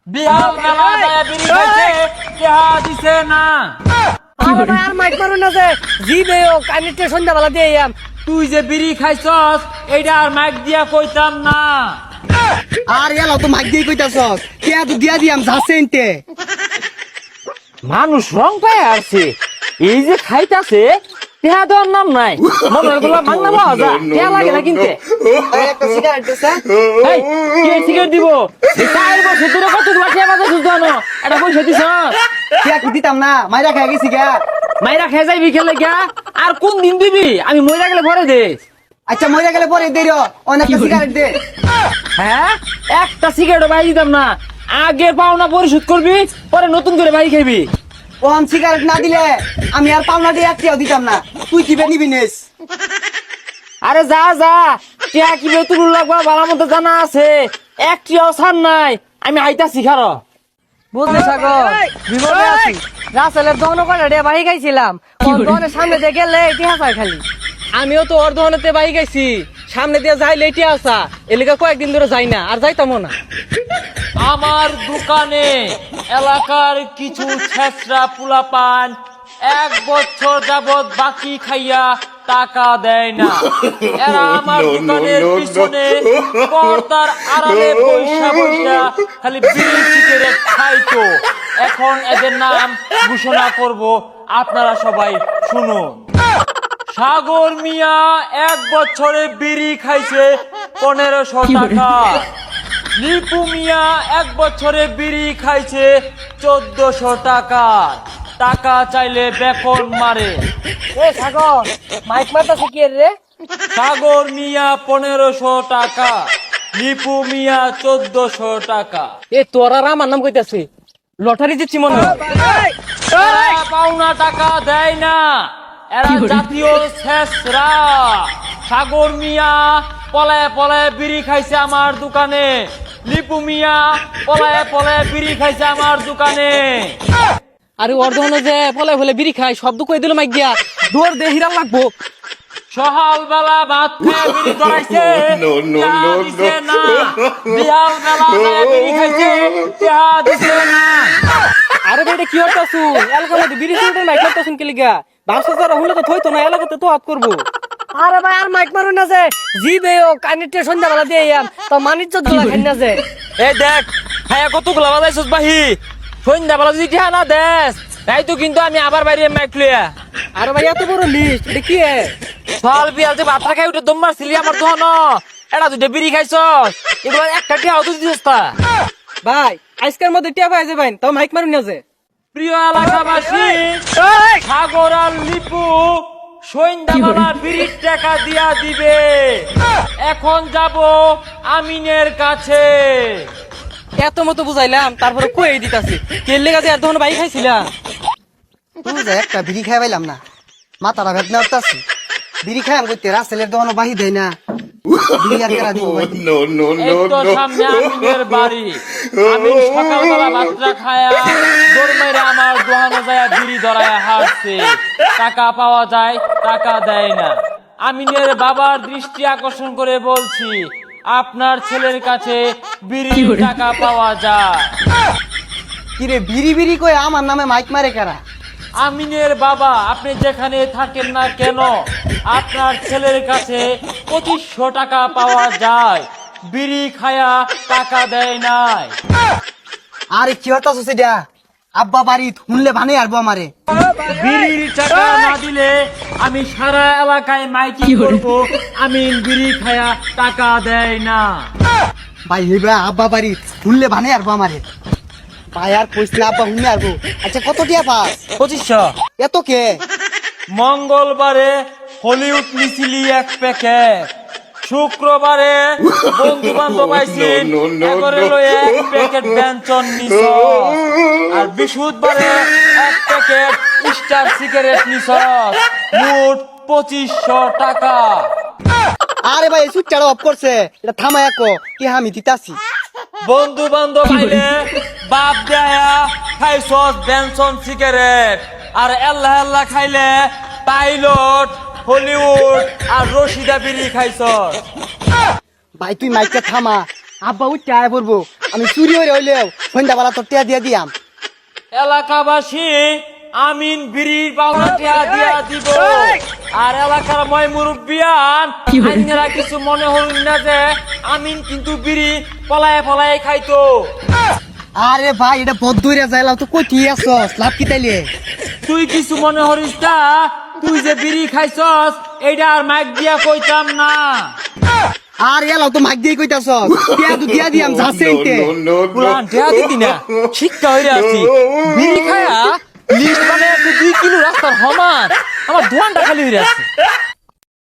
বিহাল মেলা যায় বিড়ি খাইছে টেহা দিছে না। আরে ভাই আর মাইক মারুন না যে জিবে ও কানিতে সন্ধ্যাবেলা দিয়ে আম। তুই যে বিড়ি খাইছস এইটা আর মাইক দিয়া কইতাম না। আর এলাও তো মাইক দিয়ে কইতাছস কে তো দিয়া দিয়াম যাচ্ছেনতে মানুষ রং পায় আসছে, এই যে খাইতাছে টেহা দেওয়ার নাম নাই। মনে হয় গুলা মাংনা পাওয়া যায়, টেহা লাগে না কিনতে। একটা সিগারেট দিছে এই, কে সিগারেট দিব? এই 4 বছর ধরে কতগুলা টেহা বাজাছিস জানো? এটা পয়সা দিছস? কে কি দিতাম না মাইরা খাই গেছি গা। মাইরা খেয়ে যাইবি খেলে গা। আর কোন দিন দিবি? আমি মইরা গেলে ভরে দে। আচ্ছা মইরা গেলে পরে দেই রে অনেকটা সিগারেট দে। হ্যাঁ, একটা সিগারেট ভাই দিতাম না। আগে পাওনা পরিশোধ করবি, পরে নতুন করে ভাই খাবি। ও আম সিগারেট না দিলে আমি আর পাওনা দিয়ে একটিও দিতাম না। তুই কি নিবি নেস? আরে যা যা, টিয়া কি বেতুল লাগবা ভালো মতো জানা আছে। একটিও ছাড় নাই, আমি আইতাছি খারো। বুঝলি সাগর বিপদে আছি। রাসেলের দহন করে রে বাহি খাইছিলাম। ওর দহনের সামনে দিয়ে গেলে ইতিহাস হয় খালি। আমিও তো ওর দহনেতে বাহি খাইছি, সামনে দিয়ে যাইলে ইতিহাস এলাকা কয়েকদিন ধরে যাই না আর যাইতামও না। আমার দোকানে এলাকার কিছু ছেঁচড়া পোলাপান 1 বছর যাবত বাকি খাইয়া টাকা দেয় না। এরা আমার দোকানের পিছনে পর্দার আড়ালে পয়সা পয়সা খালি বিড়ি সিগারেট খাইতো। এখন এদের নাম ঘোষণা করব, আপনারা সবাই শুনুন। সাগর মিয়া 1 বছরে বিড়ি খাইছে 1500 টাকা। লিপু মিয়া 1 বছরে বিড়ি খাইছে 1400 টাকা। টাকা চাইলে বেকন মারে। এ সাগর মাইক মারতাছে কি রে? সাগর মিয়া 1500 টাকা, লিপু মিয়া 1400 টাকা। এ তোরা আমার নাম কইতাছে, লটারি জিতছি মনে হয়। এরা পাওনা টাকা দেয় না, এরা জাতীয় ছেঁচড়া। সাগর মিয়া পলায় পলায় বিড়ি খাইছে আমার দোকানে। লিপু মিয়া পলায় পলায় বিড়ি খাইছে আমার দোকানে। আরে ওর দহনে যে ফলে ফলে বিড়ি খাই শব্দ কই দিল মাইক দিয়া দৌড় দে হিরাল লাগবো। সকাল বেলা ভাত খেয়ে বিড়ি ধরাইছে, টেহা দিছে না। বিহাল বেলা যায় বিড়ি খাইছে, টেহা দিছে না। আরে ভাই এটা কি হতাছু? এলাকার মধ্যে বিড়ি সিগারেট মাইক মারতাছুন কি লিগা? বাসা যারা হলে তো থইতো না, এলাকাতে তো হাত করবো। আরে ভাই আর মাইক মারুন না যে জিবে ও কানিতে সন্ধ্যাবেলা দিয়ে আম তো মানিজ্য গুলা খাই না যে। এই দেখ হ্যাঁ কতগুলা বাজাইছস বাহি। সন্ধ্যা বেলা যদি টেহা না দেস তাই তো কিন্তু আমি আবার বাইরে মাইক লইয়া। আরে ভাই এত বড় লিস্ট এটা কি? সকাল বিয়াল যে ভাত খাই উঠে দম মারছিলি আমার দহন। এটা তুই বিড়ি খাইছস, এগুলো একটা টেহাও তো দিছস তা। ভাই আজকের মধ্যে টিয়া পাই যাবেন তো মাইক মারুন না যে। প্রিয় এলাকাবাসী, সাগর আর লিপু সন্ধ্যাবেলা বিড়ির টাকা দিয়া দিবে। এখন যাব আমিনের কাছে। এত মতো বুঝাইলাম তারপরে কই দিতাছি কে লেগা যে এত ভাই খাইছিলাম। তুই যে একটা বিড়ি খাই পাইলাম না, মাথাটা ভেদনা উঠতাছে। বিড়ি খাই আমি কইতে রাসেলের দহন বাহি দেয় না। বিড়ি আর কেরা দিব ভাই? এই তো সামনে আমিনের বাড়ি। আমি সকালবেলা ভাতটা খায়া দৌড় মেরে আমার দোহানো যায় বিড়ি ধরায় হাসছে। টাকা পাওয়া যায়, টাকা দেয় না। আমিনের বাবার দৃষ্টি আকর্ষণ করে বলছি, আপনার ছেলের কাছে বিড়ির টাকা পাওয়া যায়। কিরে বিড়ি বিড়ি কই আমার নামে মাইক মারে কারা? আমিনের বাবা, আপনি যেখানে থাকেন না কেন আপনার ছেলের কাছে 2500 টাকা পাওয়া যায়। বিড়ি খায়া টাকা দেয় নাই। আরে কি হতাছ সেটা? আব্বা বাড়ি শুনলে ভানে আরবো আমারে। বিড়ির টাকা না দিলে আমি সারা এলাকায় মাইকিং করব, আমিন বিড়ি খায়া টাকা দেয় না। ভাই হেবা আব্বা বাড়ি শুনলে ভানে আরবো আমারে। ভাই আর কইস না আব্বা শুনে আরবো। আচ্ছা কত টিয়া পাস? 2500। এত কে? মঙ্গলবারে হলিউড মিছিলি 1 প্যাকেট। শুক্রবারে বন্ধু বান্ধব আইছেন এগরে লই 1 প্যাকেট ব্যঞ্জন নিছ। আর বৃহস্পতিবারে 1 প্যাকেট স্টার সিগারেট নিছ। মোট 2500 টাকা। আরে ভাই সুইচটা অফ করছে, এটা থামায় কো কি আমি দিতাছি। বন্ধু বান্ধব আইলে বাপ দেয়া খাইছস ব্যঞ্জন সিগারেট। আর আল্লাহ আল্লাহ খাইলে পাইলট হলিউড আর রশিদা বিড়ি খাইছস। ভাই তুই মাইকটা থামা, আব্বা উঠতে আয় পড়বো। আমি চুরি হয়ে হইলেও সন্ধ্যাবেলা তোর টিয়া দিয়া দিয়াম। এলাকাবাসী আমিন বিড়ির পাওনা টিয়া দিয়া দিব। আর এলাকার ময় মুরব্বিয়ান আইনেরা কিছু মনে হইল না যে আমিন কিন্তু বিড়ি পলায়ে পলায়ে খাইতো। আরে ভাই এটা বদুইরা যাইলাম তো কই ঠিক আছস লাভ কি তাইলে? তুই কিছু মনে হরিস না, তুই যে বিড়ি খাইছস এইটা আর মাইক দিয়া কইতাম না। আর এলাও তো মাইক দিয়ে কইতাছস টিয়া তো দিয়া দিয়াম যাচ্ছে এইতে। পুরান টিয়া দিতি না, শিক্ষা হইরে আছি। বিড়ি খায়া লিস্ট বানায় 2 কিলো রাস্তার সমান আমার দোয়ানটা খালি হইরে আছে।